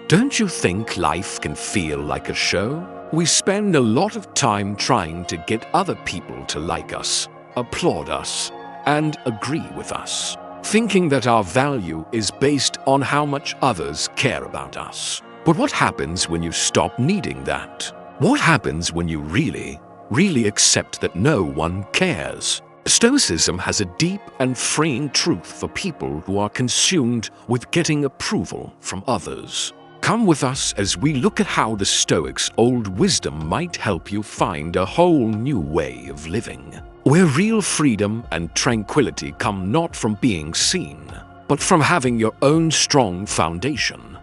Don't you think life can feel like a show? We spend a lot of time trying to get other people to like us, applaud us, and agree with us, thinking that our value is based on how much others care about us. But what happens when you stop needing that? What happens when you really accept that no one cares? Stoicism has a deep and freeing truth for people who are consumed with getting approval from others. Come with us as we look at how the Stoics' old wisdom might help you find a whole new way of living, where real freedom and tranquility come not from being seen, but from having your own strong foundation.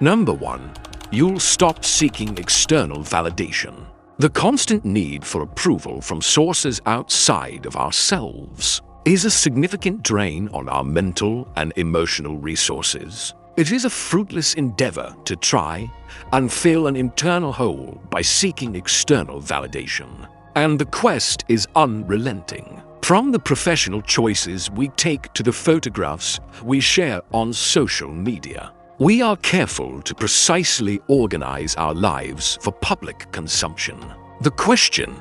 Number 1. You'll stop seeking external validation. The constant need for approval from sources outside of ourselves is a significant drain on our mental and emotional resources. It is a fruitless endeavor to try and fill an internal hole by seeking external validation, and the quest is unrelenting. From the professional choices we take to the photographs we share on social media, we are careful to precisely organize our lives for public consumption. The question,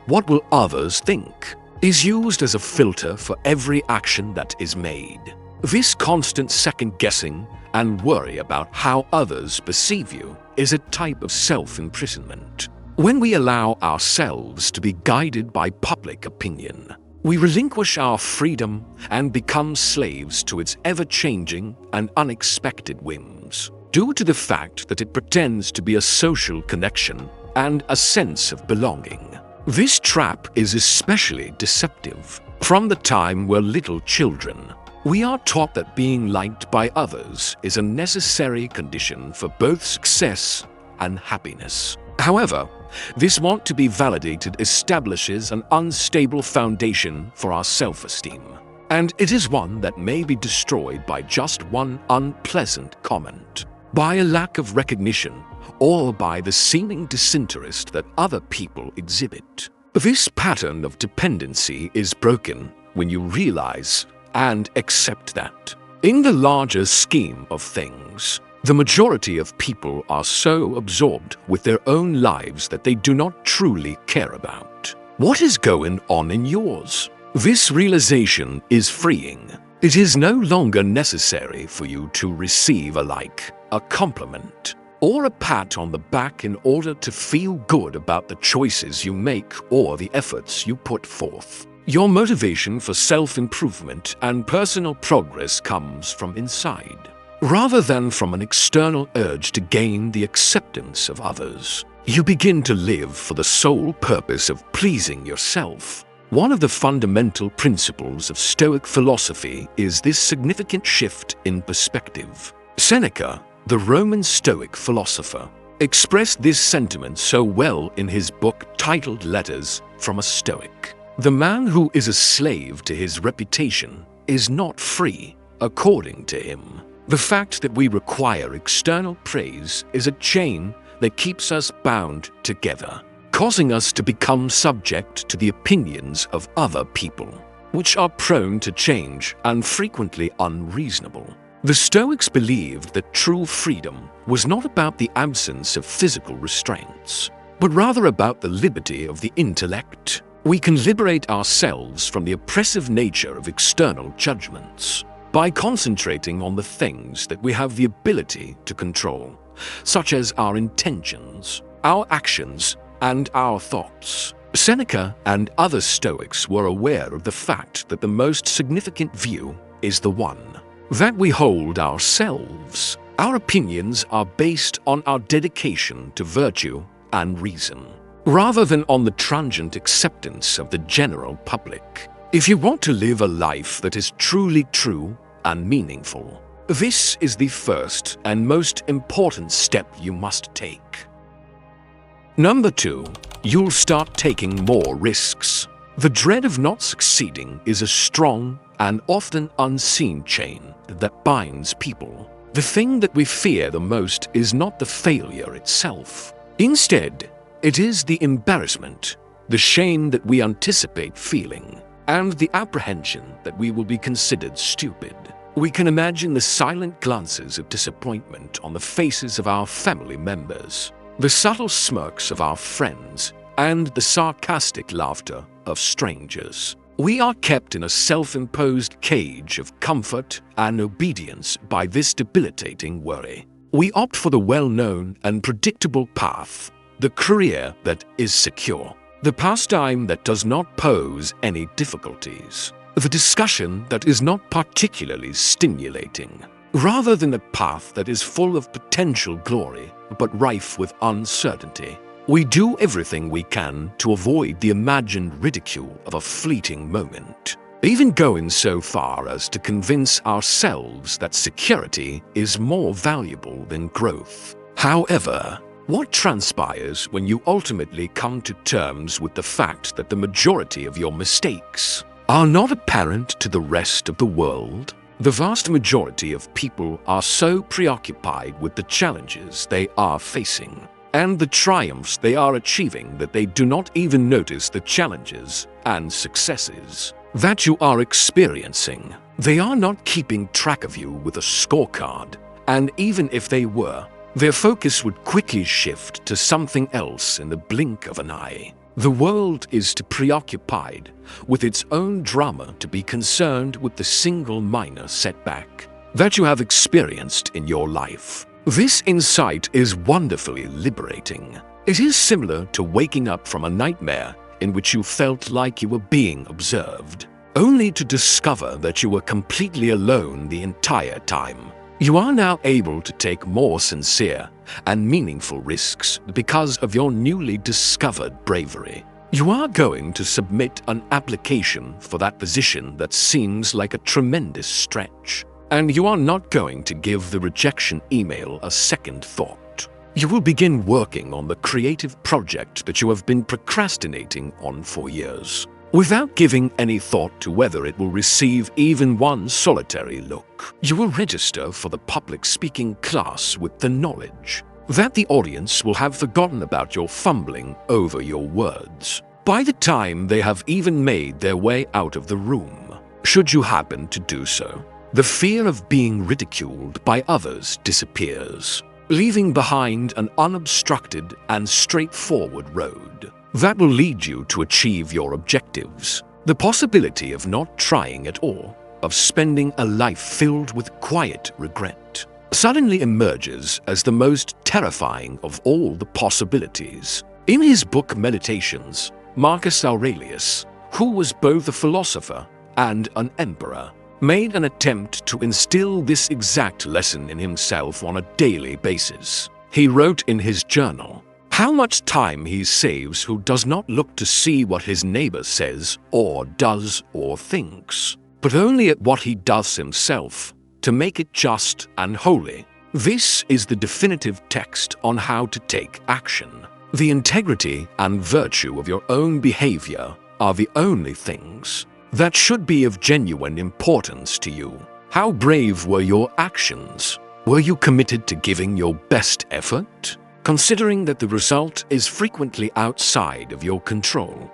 "What will others think?" is used as a filter for every action that is made. This constant second-guessing and worry about how others perceive you is a type of self-imprisonment. When we allow ourselves to be guided by public opinion, we relinquish our freedom and become slaves to its ever-changing and unexpected whims, due to the fact that it pretends to be a social connection and a sense of belonging. This trap is especially deceptive. From the time we're little children, we are taught that being liked by others is a necessary condition for both success and happiness. However, this want to be validated establishes an unstable foundation for our self-esteem, and it is one that may be destroyed by just one unpleasant comment, by a lack of recognition, or by the seeming disinterest that other people exhibit. This pattern of dependency is broken when you realize and accept that, in the larger scheme of things, the majority of people are so absorbed with their own lives that they do not truly care about what is going on in yours. This realization is freeing. It is no longer necessary for you to receive a like, a compliment, or a pat on the back in order to feel good about the choices you make or the efforts you put forth. Your motivation for self-improvement and personal progress comes from inside, rather than from an external urge to gain the acceptance of others. You begin to live for the sole purpose of pleasing yourself. One of the fundamental principles of Stoic philosophy is this significant shift in perspective. Seneca, the Roman Stoic philosopher, expressed this sentiment so well in his book titled Letters from a Stoic. The man who is a slave to his reputation is not free, according to him. The fact that we require external praise is a chain that keeps us bound together, causing us to become subject to the opinions of other people, which are prone to change and frequently unreasonable. The Stoics believed that true freedom was not about the absence of physical restraints, but rather about the liberty of the intellect. We can liberate ourselves from the oppressive nature of external judgments by concentrating on the things that we have the ability to control, such as our intentions, our actions, and our thoughts. Seneca and other Stoics were aware of the fact that the most significant view is the one that we hold ourselves. Our opinions are based on our dedication to virtue and reason, rather than on the transient acceptance of the general public. If you want to live a life that is truly true and meaningful, this is the first and most important step you must take. Number 2, you'll start taking more risks. The dread of not succeeding is a strong and often unseen chain that binds people. The thing that we fear the most is not the failure itself. Instead, it is the embarrassment, the shame that we anticipate feeling, and the apprehension that we will be considered stupid. We can imagine the silent glances of disappointment on the faces of our family members, the subtle smirks of our friends, and the sarcastic laughter of strangers. We are kept in a self-imposed cage of comfort and obedience by this debilitating worry. We opt for the well-known and predictable path, the career that is secure, the pastime that does not pose any difficulties, the discussion that is not particularly stimulating, rather than a path that is full of potential glory but rife with uncertainty. We do everything we can to avoid the imagined ridicule of a fleeting moment, even going so far as to convince ourselves that security is more valuable than growth. However, what transpires when you ultimately come to terms with the fact that the majority of your mistakes are not apparent to the rest of the world? The vast majority of people are so preoccupied with the challenges they are facing and the triumphs they are achieving that they do not even notice the challenges and successes that you are experiencing. They are not keeping track of you with a scorecard, and even if they were, their focus would quickly shift to something else in the blink of an eye. The world is too preoccupied with its own drama to be concerned with the single minor setback that you have experienced in your life. This insight is wonderfully liberating. It is similar to waking up from a nightmare in which you felt like you were being observed, only to discover that you were completely alone the entire time. You are now able to take more sincere and meaningful risks because of your newly discovered bravery. You are going to submit an application for that position that seems like a tremendous stretch, and you are not going to give the rejection email a second thought. You will begin working on the creative project that you have been procrastinating on for years, without giving any thought to whether it will receive even one solitary look. You will register for the public speaking class with the knowledge that the audience will have forgotten about your fumbling over your words by the time they have even made their way out of the room. Should you happen to do so, the fear of being ridiculed by others disappears, leaving behind an unobstructed and straightforward road that will lead you to achieve your objectives. The possibility of not trying at all, of spending a life filled with quiet regret, suddenly emerges as the most terrifying of all the possibilities. In his book Meditations, Marcus Aurelius, who was both a philosopher and an emperor, made an attempt to instill this exact lesson in himself on a daily basis. He wrote in his journal how much time he saves who does not look to see what his neighbor says or does or thinks, but only at what he does himself, to make it just and holy. This is the definitive text on how to take action. The integrity and virtue of your own behavior are the only things that should be of genuine importance to you. How brave were your actions? Were you committed to giving your best effort? Considering that the result is frequently outside of your control,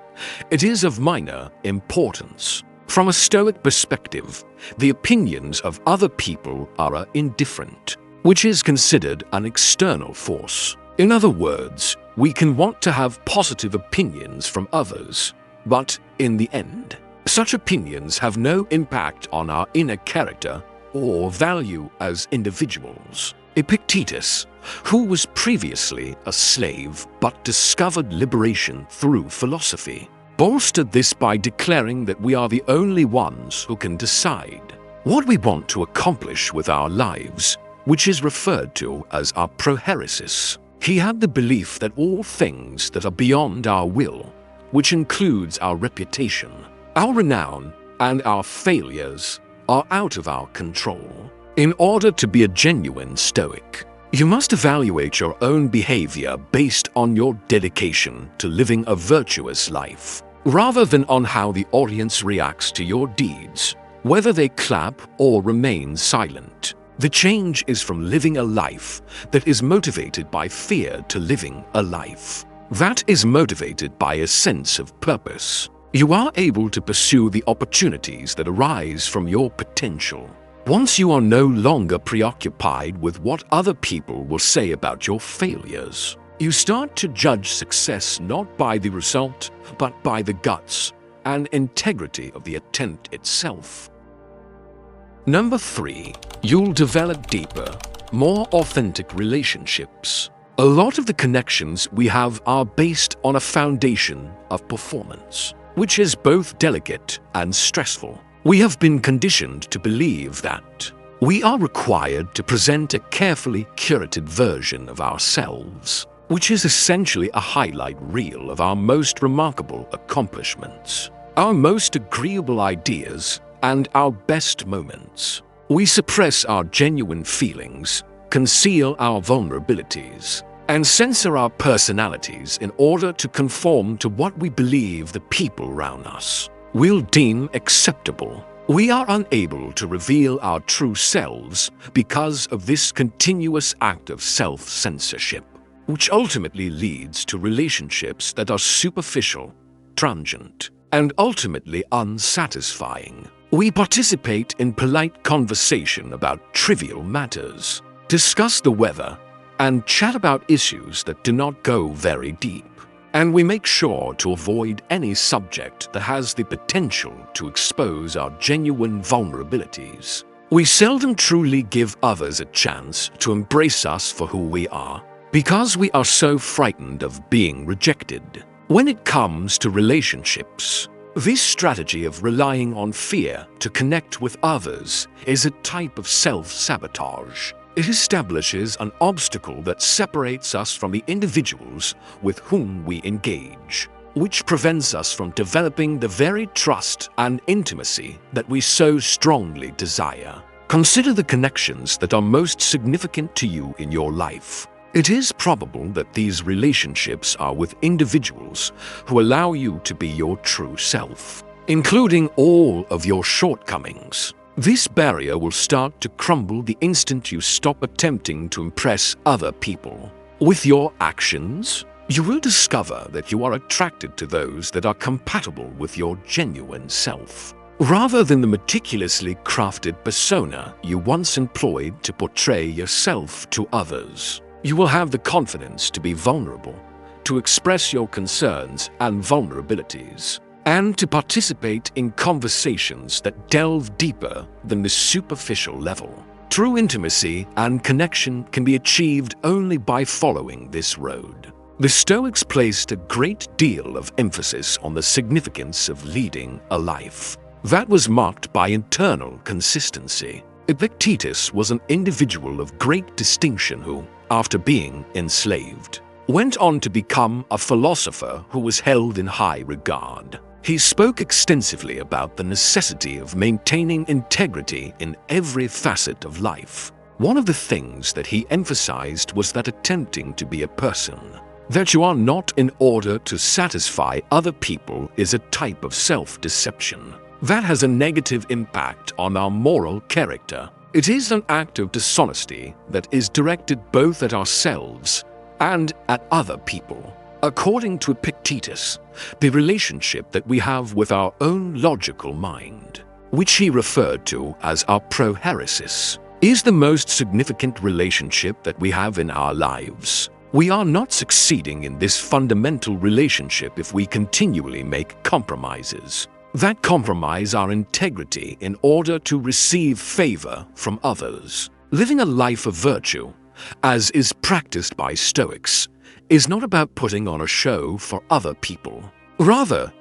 it is of minor importance. From a Stoic perspective, the opinions of other people are indifferent, which is considered an external force. In other words, we can want to have positive opinions from others, but in the end, such opinions have no impact on our inner character or value as individuals. Epictetus, who was previously a slave but discovered liberation through philosophy, bolstered this by declaring that we are the only ones who can decide what we want to accomplish with our lives, which is referred to as our prohairesis. He had the belief that all things that are beyond our will, which includes our reputation, our renown, and our failures, are out of our control. In order to be a genuine Stoic, you must evaluate your own behavior based on your dedication to living a virtuous life, rather than on how the audience reacts to your deeds, whether they clap or remain silent. The change is from living a life that is motivated by fear to living a life that is motivated by a sense of purpose. You are able to pursue the opportunities that arise from your potential, Once you are no longer preoccupied with what other people will say about your failures, you start to judge success not by the result, but by the guts and integrity of the attempt itself. Number 3, you'll develop deeper, more authentic relationships. A lot of the connections we have are based on a foundation of performance, which is both delicate and stressful. We have been conditioned to believe that we are required to present a carefully curated version of ourselves, which is essentially a highlight reel of our most remarkable accomplishments, our most agreeable ideas, and our best moments. We suppress our genuine feelings, conceal our vulnerabilities, and censor our personalities in order to conform to what we believe the people around us will deem acceptable. We are unable to reveal our true selves because of this continuous act of self-censorship, which ultimately leads to relationships that are superficial, transient, and ultimately unsatisfying. We participate in polite conversation about trivial matters, discuss the weather, and chat about issues that do not go very deep. And we make sure to avoid any subject that has the potential to expose our genuine vulnerabilities. We seldom truly give others a chance to embrace us for who we are, because we are so frightened of being rejected. When it comes to relationships, this strategy of relying on fear to connect with others is a type of self-sabotage. It establishes an obstacle that separates us from the individuals with whom we engage, which prevents us from developing the very trust and intimacy that we so strongly desire. Consider the connections that are most significant to you in your life. It is probable that these relationships are with individuals who allow you to be your true self, including all of your shortcomings. This barrier will start to crumble the instant you stop attempting to impress other people. With your actions, you will discover that you are attracted to those that are compatible with your genuine self, rather than the meticulously crafted persona you once employed to portray yourself to others. You will have the confidence to be vulnerable, to express your concerns and vulnerabilities, and to participate in conversations that delve deeper than the superficial level. True intimacy and connection can be achieved only by following this road. The Stoics placed a great deal of emphasis on the significance of leading a life that was marked by internal consistency. Epictetus was an individual of great distinction who, after being enslaved, went on to become a philosopher who was held in high regard. He spoke extensively about the necessity of maintaining integrity in every facet of life. One of the things that he emphasized was that attempting to be a person that you are not in order to satisfy other people is a type of self-deception that has a negative impact on our moral character. It is an act of dishonesty that is directed both at ourselves and at other people. According to Epictetus, the relationship that we have with our own logical mind, which he referred to as our prohairesis, is the most significant relationship that we have in our lives. We are not succeeding in this fundamental relationship if we continually make compromises that compromise our integrity in order to receive favor from others. Living a life of virtue, as is practiced by Stoics, is not about putting on a show for other people. Rather,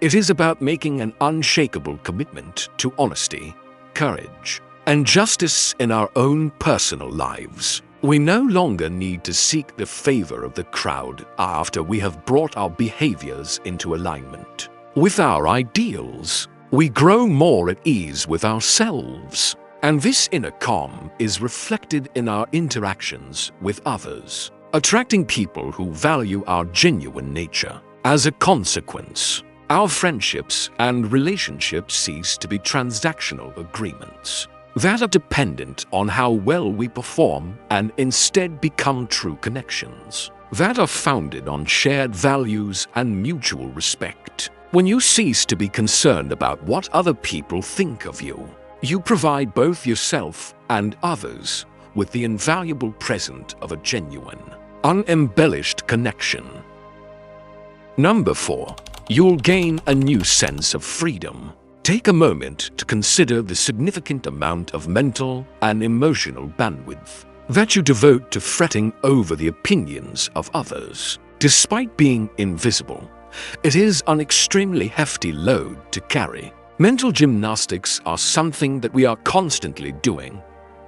it is about making an unshakable commitment to honesty, courage, and justice in our own personal lives. We no longer need to seek the favor of the crowd after we have brought our behaviors into alignment with our ideals. We grow more at ease with ourselves, and this inner calm is reflected in our interactions with others, attracting people who value our genuine nature. As a consequence, our friendships and relationships cease to be transactional agreements that are dependent on how well we perform and instead become true connections that are founded on shared values and mutual respect. When you cease to be concerned about what other people think of you, You provide both yourself and others with the invaluable present of a genuine, unembellished connection. Number 4. You'll gain a new sense of freedom. Take a moment to consider the significant amount of mental and emotional bandwidth that you devote to fretting over the opinions of others. Despite being invisible, it is an extremely hefty load to carry. Mental gymnastics are something that we are constantly doing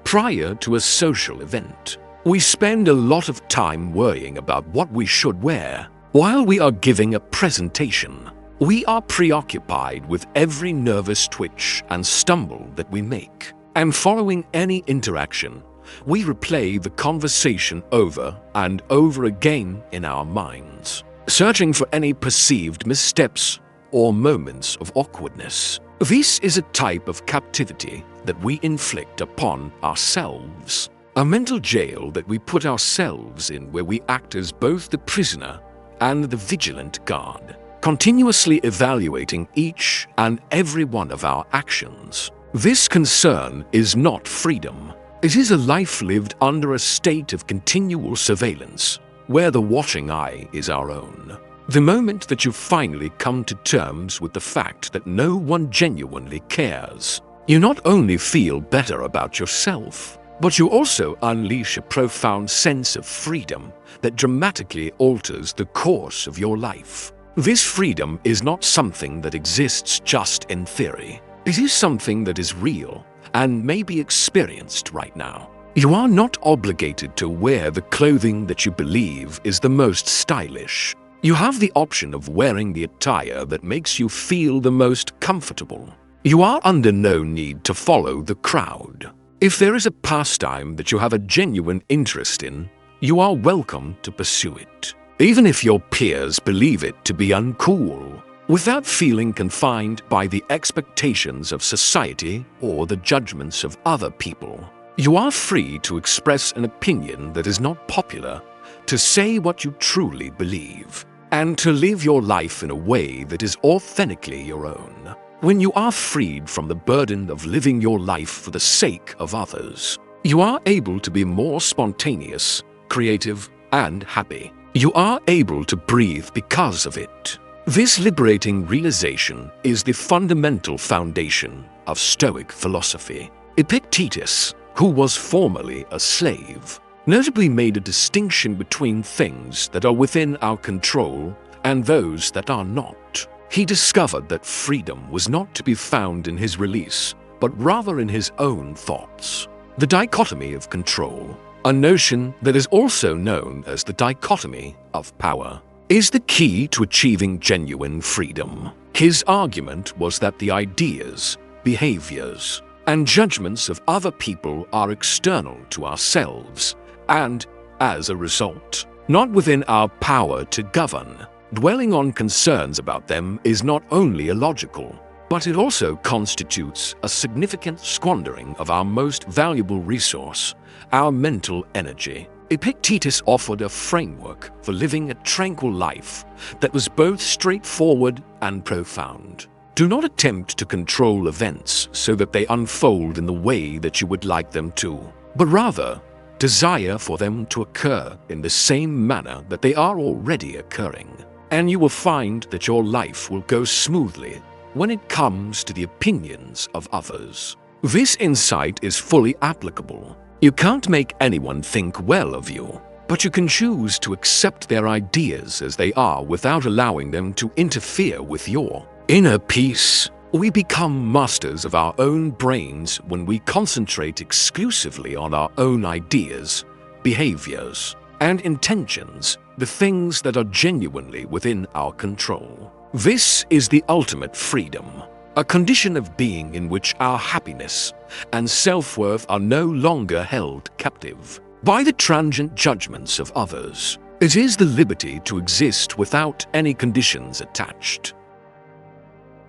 prior to a social event. We spend a lot of time worrying about what we should wear. While we are giving a presentation, we are preoccupied with every nervous twitch and stumble that we make. And following any interaction, we replay the conversation over and over again in our minds, searching for any perceived missteps or moments of awkwardness. This is a type of captivity that we inflict upon ourselves, a mental jail that we put ourselves in, where we act as both the prisoner and the vigilant guard, continuously evaluating each and every one of our actions. This concern is not freedom. It is a life lived under a state of continual surveillance, where the watching eye is our own. The moment that you finally come to terms with the fact that no one genuinely cares, you not only feel better about yourself, but you also unleash a profound sense of freedom that dramatically alters the course of your life. This freedom is not something that exists just in theory. It is something that is real and may be experienced right now. You are not obligated to wear the clothing that you believe is the most stylish. You have the option of wearing the attire that makes you feel the most comfortable. You are under no need to follow the crowd. If there is a pastime that you have a genuine interest in, you are welcome to pursue it, even if your peers believe it to be uncool, without feeling confined by the expectations of society or the judgments of other people. You are free to express an opinion that is not popular, to say what you truly believe, and to live your life in a way that is authentically your own. When you are freed from the burden of living your life for the sake of others, you are able to be more spontaneous, creative, and happy. You are able to breathe because of it. This liberating realization is the fundamental foundation of Stoic philosophy. Epictetus, who was formerly a slave, notably made a distinction between things that are within our control and those that are not. He discovered that freedom was not to be found in his release, but rather in his own thoughts. The dichotomy of control, a notion that is also known as the dichotomy of power, is the key to achieving genuine freedom. His argument was that the ideas, behaviors, and judgments of other people are external to ourselves, and, as a result, not within our power to govern. Dwelling on concerns about them is not only illogical, but it also constitutes a significant squandering of our most valuable resource, our mental energy. Epictetus offered a framework for living a tranquil life that was both straightforward and profound. Do not attempt to control events so that they unfold in the way that you would like them to, but rather desire for them to occur in the same manner that they are already occurring. And you will find that your life will go smoothly when it comes to the opinions of others. This insight is fully applicable. You can't make anyone think well of you, but you can choose to accept their ideas as they are without allowing them to interfere with your inner peace. We become masters of our own brains when we concentrate exclusively on our own ideas, behaviors, and intentions, the things that are genuinely within our control. This is the ultimate freedom, a condition of being in which our happiness and self-worth are no longer held captive by the transient judgments of others. It is the liberty to exist without any conditions attached.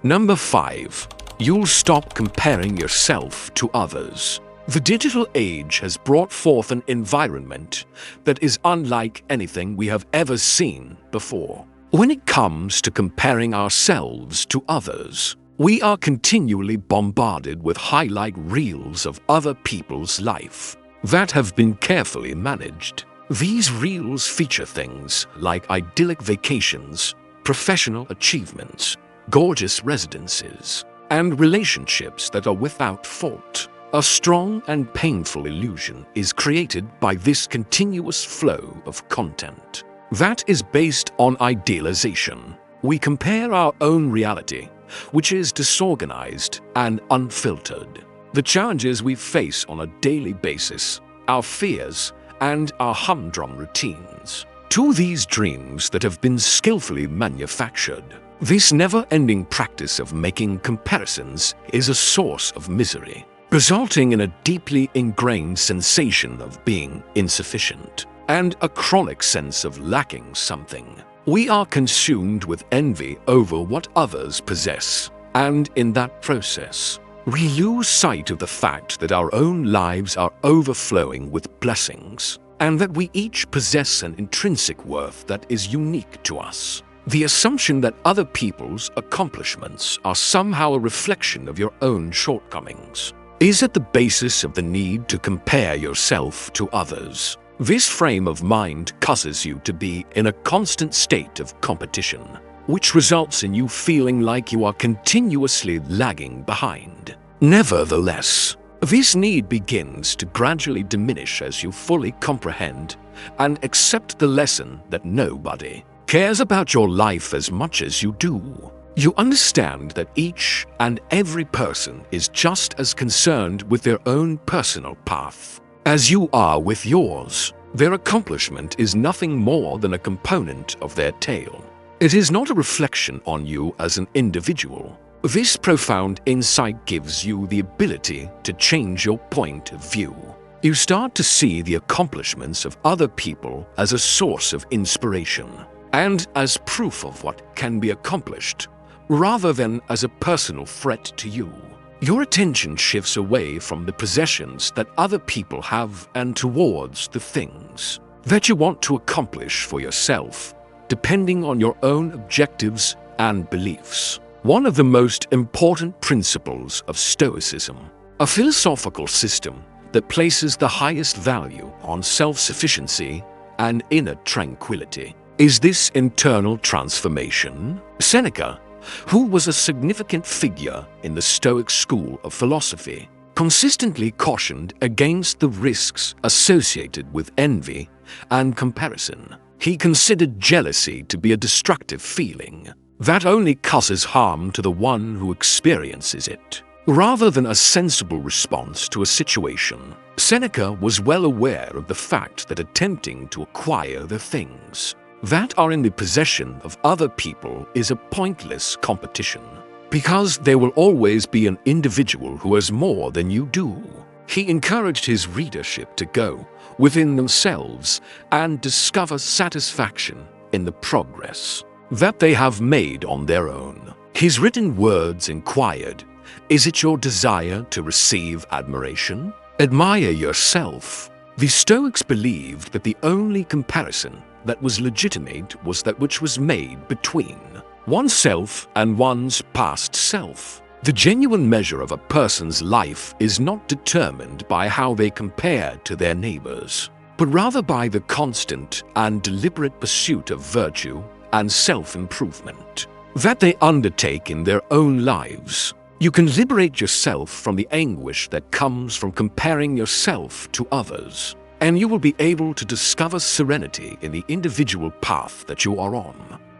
Number 5. You'll stop comparing yourself to others. The digital age has brought forth an environment that is unlike anything we have ever seen before. When it comes to comparing ourselves to others, We are continually bombarded with highlight reels of other people's life that have been carefully managed. These reels feature things like idyllic vacations, professional achievements, gorgeous residences, and relationships that are without fault. A strong and painful illusion is created by this continuous flow of content. That is based on idealization. We compare our own reality, which is disorganized and unfiltered, the challenges we face on a daily basis, our fears, and our humdrum routines, to these dreams that have been skillfully manufactured. This never-ending practice of making comparisons is a source of misery, resulting in a deeply ingrained sensation of being insufficient and a chronic sense of lacking something. We are consumed with envy over what others possess, and in that process, we lose sight of the fact that our own lives are overflowing with blessings, and that we each possess an intrinsic worth that is unique to us. The assumption that other people's accomplishments are somehow a reflection of your own shortcomings is at the basis of the need to compare yourself to others. This frame of mind causes you to be in a constant state of competition, which results in you feeling like you are continuously lagging behind. Nevertheless, this need begins to gradually diminish as you fully comprehend and accept the lesson that nobody cares about your life as much as you do. You understand that each and every person is just as concerned with their own personal path as you are with yours. Their accomplishment is nothing more than a component of their tale. It is not a reflection on you as an individual. This profound insight gives you the ability to change your point of view. You start to see the accomplishments of other people as a source of inspiration and as proof of what can be accomplished, rather than as a personal threat to you. Your attention shifts away from the possessions that other people have and towards the things that you want to accomplish for yourself, depending on your own objectives and beliefs. One of the most important principles of Stoicism, a philosophical system that places the highest value on self-sufficiency and inner tranquility, is this internal transformation. Seneca, who was a significant figure in the Stoic school of philosophy, consistently cautioned against the risks associated with envy and comparison. He considered jealousy to be a destructive feeling that only causes harm to the one who experiences it, rather than a sensible response to a situation. Seneca was well aware of the fact that attempting to acquire the things that are in the possession of other people is a pointless competition, because there will always be an individual who has more than you do. He encouraged his readership to go within themselves and discover satisfaction in the progress that they have made on their own. His written words inquired, "Is it your desire to receive admiration? Admire yourself." The Stoics believed that the only comparison that was legitimate was that which was made between oneself and one's past self. The genuine measure of a person's life is not determined by how they compare to their neighbors, but rather by the constant and deliberate pursuit of virtue and self-improvement that they undertake in their own lives. You can liberate yourself from the anguish that comes from comparing yourself to others, and you will be able to discover serenity in the individual path that you are on,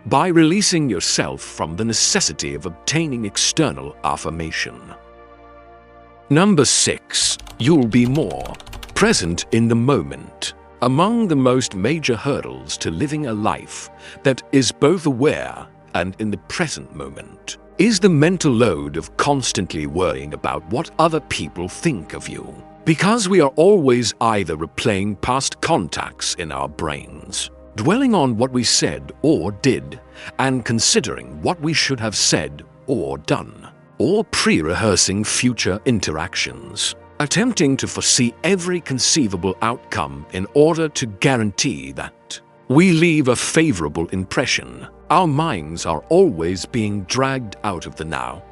by releasing yourself from the necessity of obtaining external affirmation. Number 6. You'll be more present in the moment. Among the most major hurdles to living a life that is both aware and in the present moment is the mental load of constantly worrying about what other people think of you. Because we are always either replaying past contacts in our brains, dwelling on what we said or did, and considering what we should have said or done, or pre-rehearsing future interactions, attempting to foresee every conceivable outcome in order to guarantee that we leave a favorable impression. Our minds are always being dragged out of the now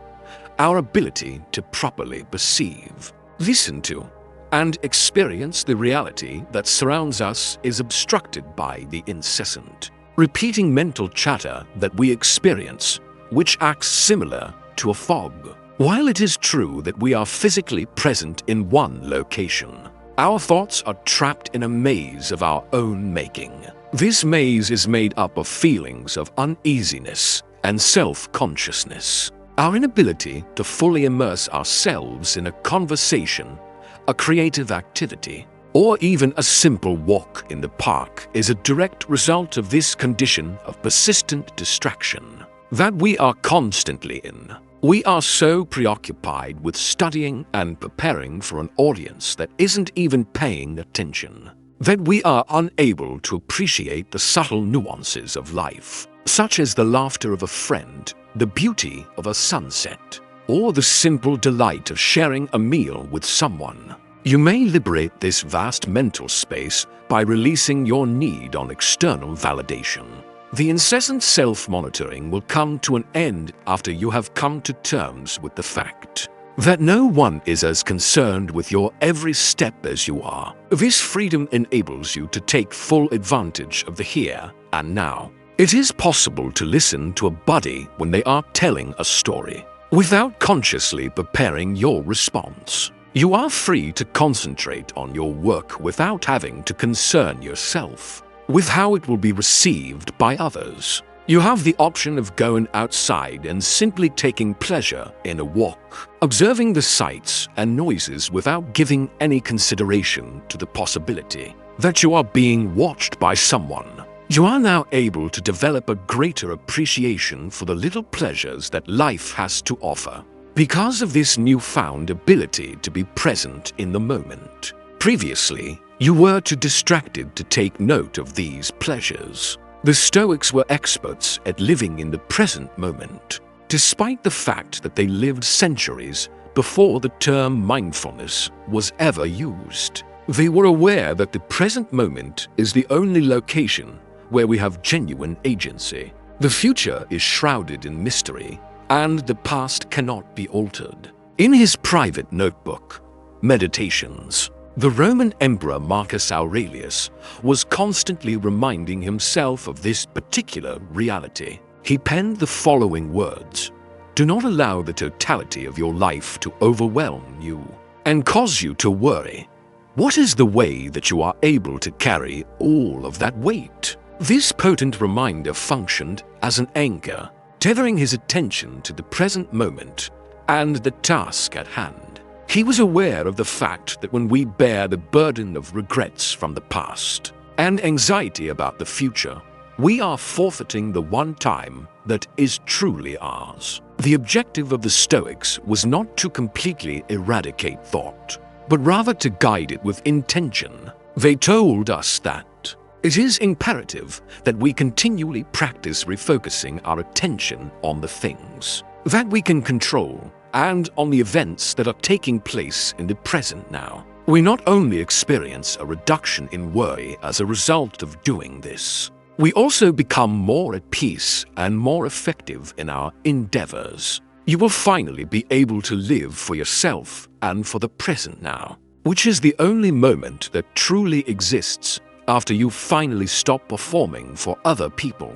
our ability to properly perceive, listen to, and experience the reality that surrounds us is obstructed by the incessant, repeating mental chatter that we experience, which acts similar to a fog. While it is true that we are physically present in one location, our thoughts are trapped in a maze of our own making. This maze is made up of feelings of uneasiness and self-consciousness. Our inability to fully immerse ourselves in a conversation, a creative activity, or even a simple walk in the park is a direct result of this condition of persistent distraction that we are constantly in. We are so preoccupied with studying and preparing for an audience that isn't even paying attention that we are unable to appreciate the subtle nuances of life, such as the laughter of a friend, the beauty of a sunset, or the simple delight of sharing a meal with someone. You may liberate this vast mental space by releasing your need on external validation. The incessant self-monitoring will come to an end after you have come to terms with the fact that no one is as concerned with your every step as you are. This freedom enables you to take full advantage of the here and now. It is possible to listen to a buddy when they are telling a story without consciously preparing your response. You are free to concentrate on your work without having to concern yourself with how it will be received by others. You have the option of going outside and simply taking pleasure in a walk, observing the sights and noises without giving any consideration to the possibility that you are being watched by someone. You are now able to develop a greater appreciation for the little pleasures that life has to offer because of this newfound ability to be present in the moment. Previously, you were too distracted to take note of these pleasures. The Stoics were experts at living in the present moment, despite the fact that they lived centuries before the term mindfulness was ever used. They were aware that the present moment is the only location where we have genuine agency. The future is shrouded in mystery, and the past cannot be altered. In his private notebook, Meditations, the Roman Emperor Marcus Aurelius was constantly reminding himself of this particular reality. He penned the following words: "Do not allow the totality of your life to overwhelm you and cause you to worry. What is the way that you are able to carry all of that weight?" This potent reminder functioned as an anchor, tethering his attention to the present moment and the task at hand. He was aware of the fact that when we bear the burden of regrets from the past and anxiety about the future, we are forfeiting the one time that is truly ours. The objective of the Stoics was not to completely eradicate thought, but rather to guide it with intention. They told us that it is imperative that we continually practice refocusing our attention on the things that we can control and on the events that are taking place in the present now. We not only experience a reduction in worry as a result of doing this, we also become more at peace and more effective in our endeavors. You will finally be able to live for yourself and for the present now, which is the only moment that truly exists after you finally stop performing for other people.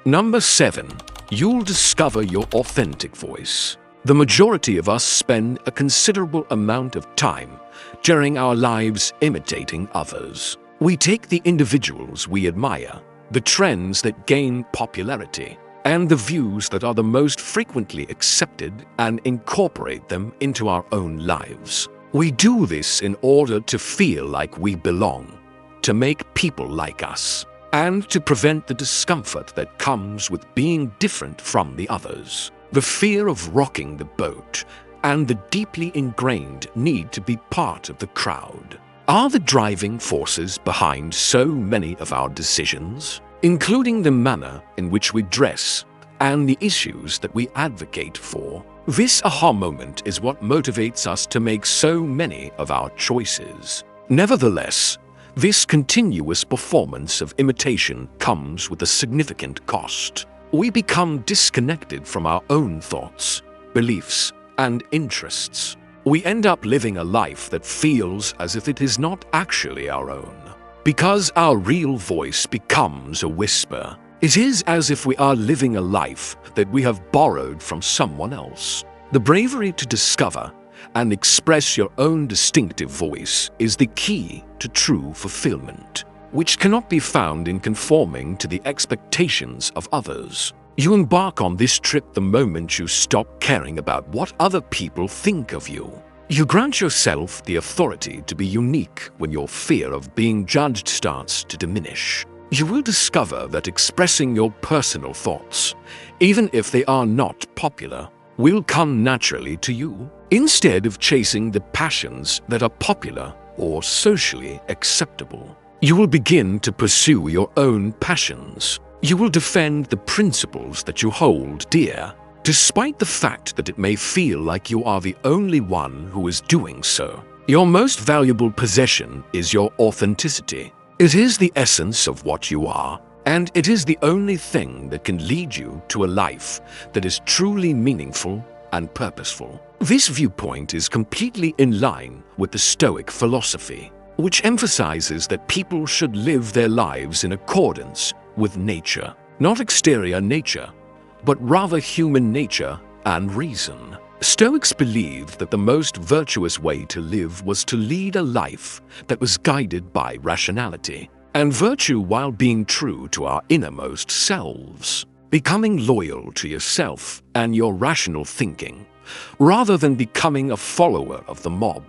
Number 7. You'll discover your authentic voice. The majority of us spend a considerable amount of time during our lives imitating others. We take the individuals we admire, the trends that gain popularity, and the views that are the most frequently accepted and incorporate them into our own lives. We do this in order to feel like we belong, to make people like us, and to prevent the discomfort that comes with being different from the others. The fear of rocking the boat and the deeply ingrained need to be part of the crowd are the driving forces behind so many of our decisions, including the manner in which we dress and the issues that we advocate for. This aha moment is what motivates us to make so many of our choices. Nevertheless, this continuous performance of imitation comes with a significant cost. We become disconnected from our own thoughts, beliefs, and interests. We end up living a life that feels as if it is not actually our own. Because our real voice becomes a whisper, it is as if we are living a life that we have borrowed from someone else. The bravery to discover and express your own distinctive voice is the key to true fulfillment, which cannot be found in conforming to the expectations of others. You embark on this trip the moment you stop caring about what other people think of you. You grant yourself the authority to be unique when your fear of being judged starts to diminish. You will discover that expressing your personal thoughts, even if they are not popular, will come naturally to you, instead of chasing the passions that are popular or socially acceptable. You will begin to pursue your own passions. You will defend the principles that you hold dear, despite the fact that it may feel like you are the only one who is doing so. Your most valuable possession is your authenticity. It is the essence of what you are, and it is the only thing that can lead you to a life that is truly meaningful and purposeful. This viewpoint is completely in line with the Stoic philosophy, which emphasizes that people should live their lives in accordance with nature, not exterior nature, but rather human nature and reason. Stoics believed that the most virtuous way to live was to lead a life that was guided by rationality and virtue while being true to our innermost selves, becoming loyal to yourself and your rational thinking, rather than becoming a follower of the mob,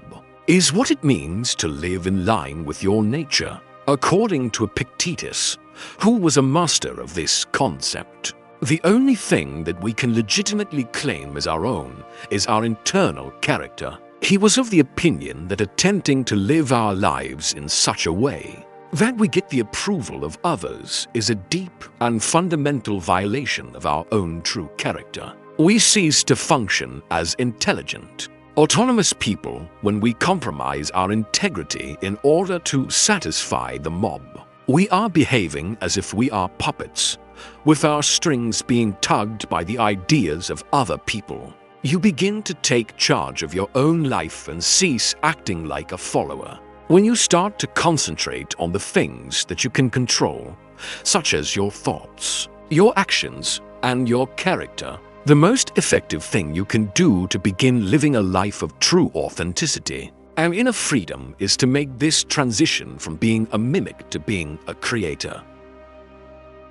is what it means to live in line with your nature, according to Epictetus, who was a master of this concept. The only thing that we can legitimately claim as our own is our internal character. He was of the opinion that attempting to live our lives in such a way that we get the approval of others is a deep and fundamental violation of our own true character. We cease to function as intelligent, autonomous people when we compromise our integrity in order to satisfy the mob. We are behaving as if we are puppets, with our strings being tugged by the ideas of other people. You begin to take charge of your own life and cease acting like a follower. When you start to concentrate on the things that you can control, such as your thoughts, your actions, and your character, the most effective thing you can do to begin living a life of true authenticity and inner freedom is to make this transition from being a mimic to being a creator.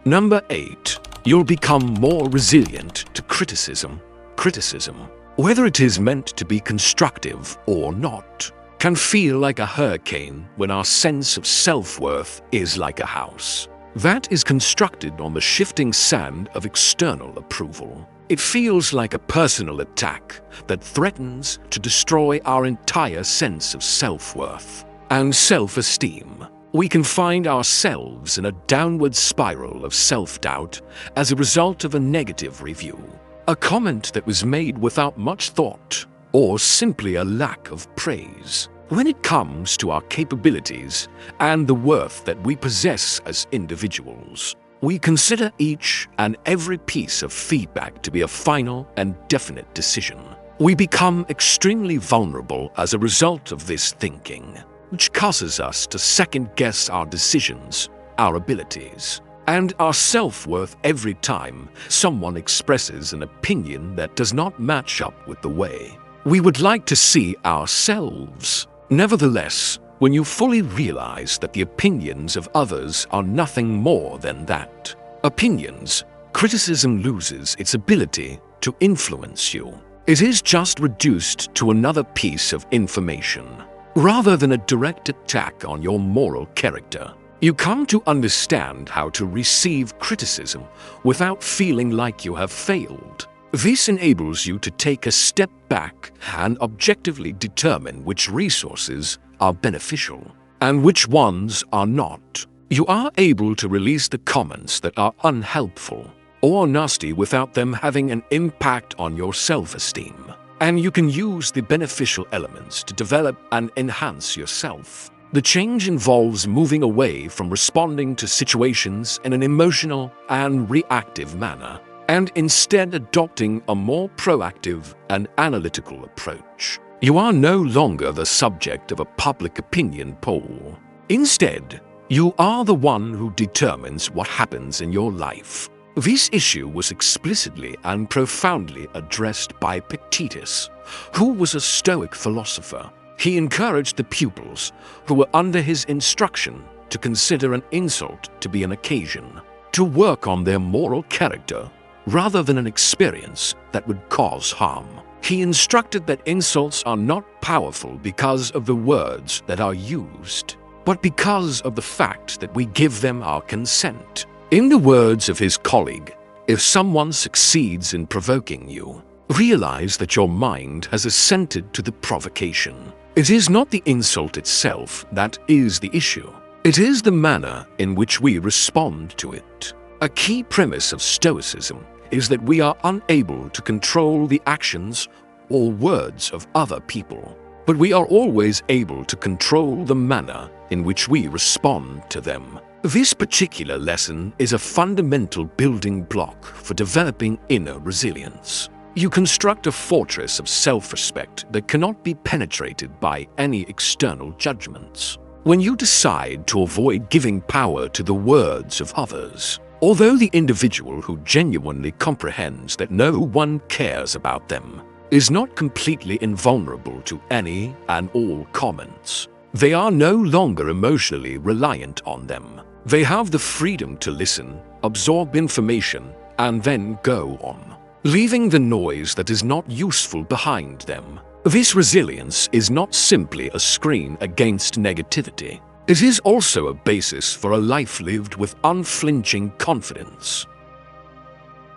Number 8. You'll become more resilient to criticism. Criticism, whether it is meant to be constructive or not, can feel like a hurricane when our sense of self-worth is like a house that is constructed on the shifting sand of external approval. It feels like a personal attack that threatens to destroy our entire sense of self-worth and self-esteem. We can find ourselves in a downward spiral of self-doubt as a result of a negative review, a comment that was made without much thought, or simply a lack of praise. When it comes to our capabilities and the worth that we possess as individuals, we consider each and every piece of feedback to be a final and definite decision. We become extremely vulnerable as a result of this thinking, which causes us to second-guess our decisions, our abilities, and our self-worth every time someone expresses an opinion that does not match up with the way we would like to see ourselves. Nevertheless, when you fully realize that the opinions of others are nothing more than that, opinions, criticism loses its ability to influence you. It is just reduced to another piece of information, rather than a direct attack on your moral character. You come to understand how to receive criticism without feeling like you have failed. This enables you to take a step back and objectively determine which resources are beneficial and which ones are not. You are able to release the comments that are unhelpful or nasty without them having an impact on your self-esteem. And you can use the beneficial elements to develop and enhance yourself. The change involves moving away from responding to situations in an emotional and reactive manner and instead adopting a more proactive and analytical approach. You are no longer the subject of a public opinion poll. Instead, you are the one who determines what happens in your life. This issue was explicitly and profoundly addressed by Epictetus, who was a Stoic philosopher. He encouraged the pupils who were under his instruction to consider an insult to be an occasion to work on their moral character rather than an experience that would cause harm. He instructed that insults are not powerful because of the words that are used, but because of the fact that we give them our consent. In the words of his colleague, if someone succeeds in provoking you, realize that your mind has assented to the provocation. It is not the insult itself that is the issue. It is the manner in which we respond to it. A key premise of Stoicism is that we are unable to control the actions or words of other people, but we are always able to control the manner in which we respond to them. This particular lesson is a fundamental building block for developing inner resilience. You construct a fortress of self-respect that cannot be penetrated by any external judgments. When you decide to avoid giving power to the words of others, although the individual who genuinely comprehends that no one cares about them is not completely invulnerable to any and all comments, they are no longer emotionally reliant on them. They have the freedom to listen, absorb information, and then go on, leaving the noise that is not useful behind them. This resilience is not simply a screen against negativity. It is also a basis for a life lived with unflinching confidence.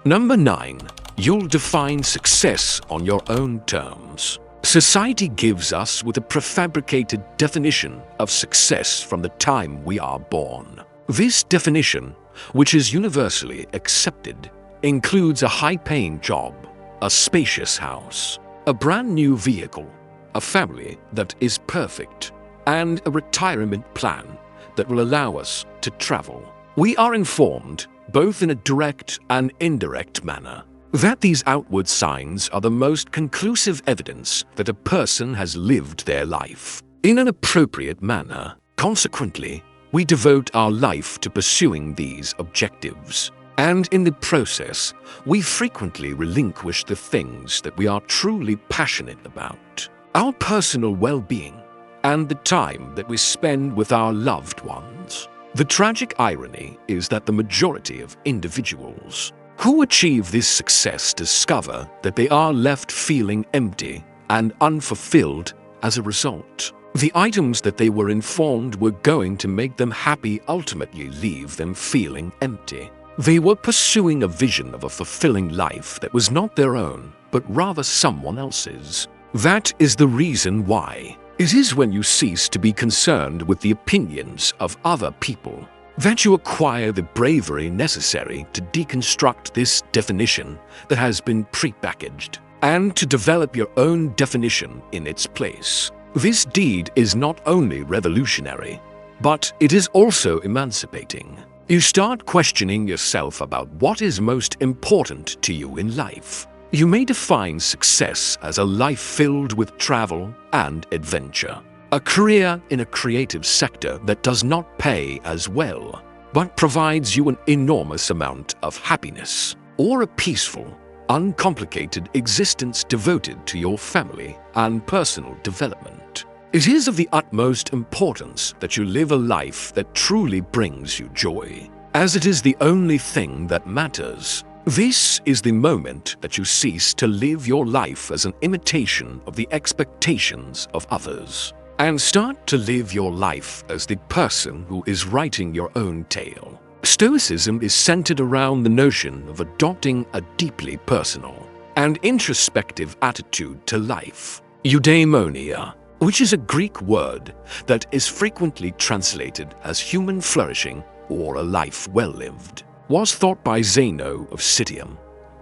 Number 9. You'll define success on your own terms. Society gives us with a prefabricated definition of success from the time we are born. This definition, which is universally accepted, includes a high-paying job, a spacious house, a brand-new vehicle, a family that is perfect, and a retirement plan that will allow us to travel. We are informed, both in a direct and indirect manner, that these outward signs are the most conclusive evidence that a person has lived their life in an appropriate manner. Consequently, we devote our life to pursuing these objectives, and in the process, we frequently relinquish the things that we are truly passionate about, our personal well-being, and the time that we spend with our loved ones. The tragic irony is that the majority of individuals who achieve this success discover that they are left feeling empty and unfulfilled as a result. The items that they were informed were going to make them happy ultimately leave them feeling empty. They were pursuing a vision of a fulfilling life that was not their own, but rather someone else's. That is the reason why. It is when you cease to be concerned with the opinions of other people that you acquire the bravery necessary to deconstruct this definition that has been prepackaged and to develop your own definition in its place. This deed is not only revolutionary, but it is also emancipating. You start questioning yourself about what is most important to you in life. You may define success as a life filled with travel and adventure, a career in a creative sector that does not pay as well, but provides you an enormous amount of happiness, or a peaceful, uncomplicated existence devoted to your family and personal development. It is of the utmost importance that you live a life that truly brings you joy, as it is the only thing that matters. This is the moment that you cease to live your life as an imitation of the expectations of others, and start to live your life as the person who is writing your own tale. Stoicism is centered around the notion of adopting a deeply personal and introspective attitude to life. Eudaimonia, which is a Greek word that is frequently translated as human flourishing or a life well lived, was thought by Zeno of Citium,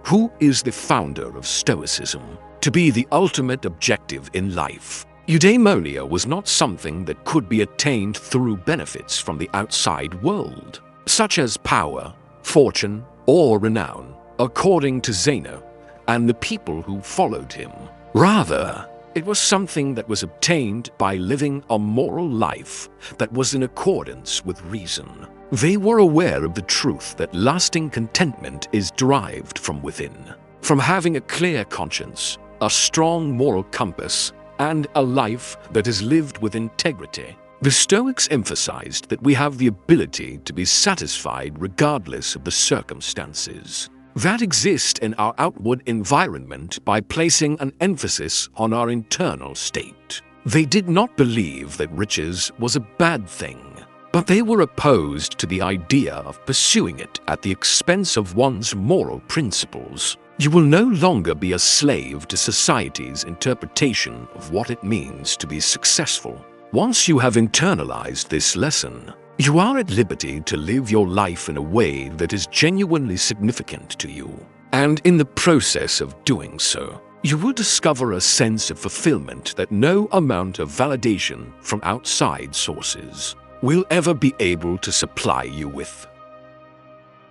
who is the founder of Stoicism, to be the ultimate objective in life. Eudaimonia was not something that could be attained through benefits from the outside world, such as power, fortune, or renown. according to Zeno and the people who followed him. Rather, it was something that was obtained by living a moral life that was in accordance with reason. They were aware of the truth that lasting contentment is derived from within, from having a clear conscience, a strong moral compass, and a life that is lived with integrity. The Stoics emphasized that we have the ability to be satisfied regardless of the circumstances that exist in our outward environment by placing an emphasis on our internal state. They did not believe that riches was a bad thing, but they were opposed to the idea of pursuing it at the expense of one's moral principles. You will no longer be a slave to society's interpretation of what it means to be successful. Once you have internalized this lesson, you are at liberty to live your life in a way that is genuinely significant to you. And in the process of doing so, you will discover a sense of fulfillment that no amount of validation from outside sources will ever be able to supply you with.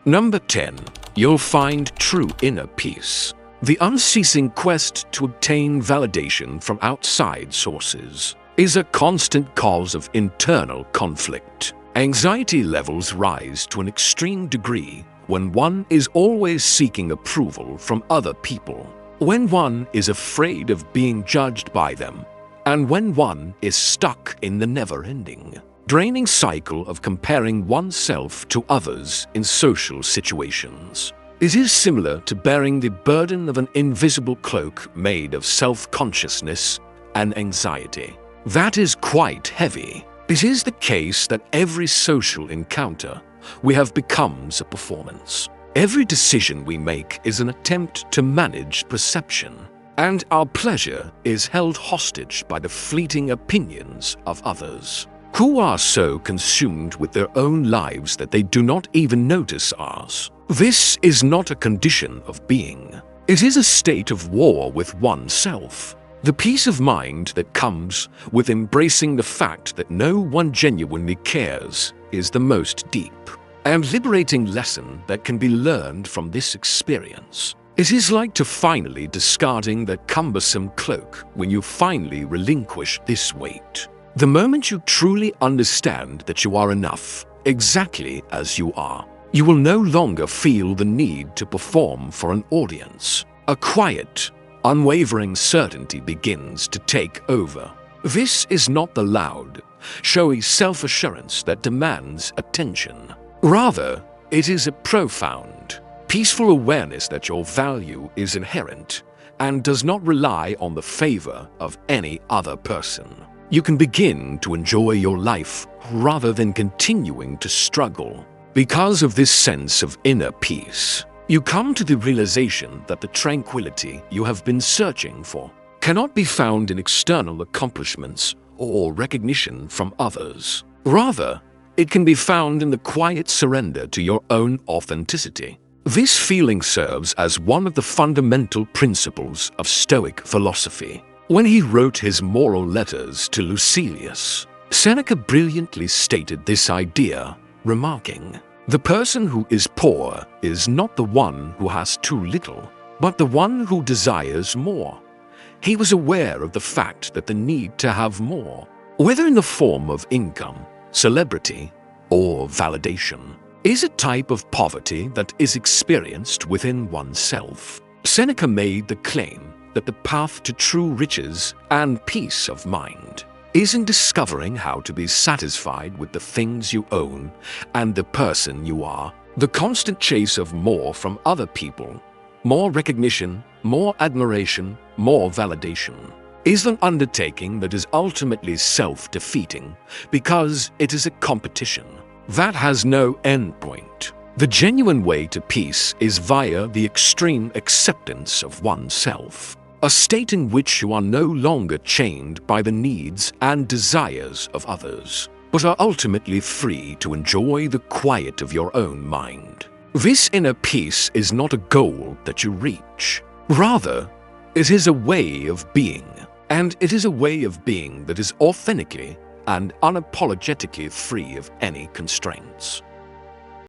Number 10. You'll find true inner peace. The unceasing quest to obtain validation from outside sources is a constant cause of internal conflict. Anxiety levels rise to an extreme degree when one is always seeking approval from other people, when one is afraid of being judged by them, and when one is stuck in the never-ending, draining cycle of comparing oneself to others in social situations. It is similar to bearing the burden of an invisible cloak made of self-consciousness and anxiety. That is quite heavy. It is the case that every social encounter we have becomes a performance. Every decision we make is an attempt to manage perception, and our pleasure is held hostage by the fleeting opinions of others, who are so consumed with their own lives that they do not even notice ours. This is not a condition of being. It is a state of war with oneself. The peace of mind that comes with embracing the fact that no one genuinely cares is the most deep and liberating lesson that can be learned from this experience. It is like to finally discarding the cumbersome cloak when you finally relinquish this weight. The moment you truly understand that you are enough, exactly as you are, you will no longer feel the need to perform for an audience. A quiet, unwavering certainty begins to take over. This is not the loud, showy self-assurance that demands attention. Rather, it is a profound, peaceful awareness that your value is inherent and does not rely on the favor of any other person. You can begin to enjoy your life rather than continuing to struggle. Because of this sense of inner peace, you come to the realization that the tranquility you have been searching for cannot be found in external accomplishments or recognition from others. Rather, it can be found in the quiet surrender to your own authenticity. This feeling serves as one of the fundamental principles of Stoic philosophy. When he wrote his moral letters to Lucilius, Seneca brilliantly stated this idea, remarking, "The person who is poor is not the one who has too little, but the one who desires more." He was aware of the fact that the need to have more, whether in the form of income, celebrity, or validation, is a type of poverty that is experienced within oneself. Seneca made the claim that the path to true riches and peace of mind is in discovering how to be satisfied with the things you own and the person you are. The constant chase of more from other people, more recognition, more admiration, more validation, is an undertaking that is ultimately self-defeating because it is a competition that has no endpoint. The genuine way to peace is via the extreme acceptance of oneself, a state in which you are no longer chained by the needs and desires of others, but are ultimately free to enjoy the quiet of your own mind. This inner peace is not a goal that you reach. Rather, it is a way of being, and it is a way of being that is authentically and unapologetically free of any constraints.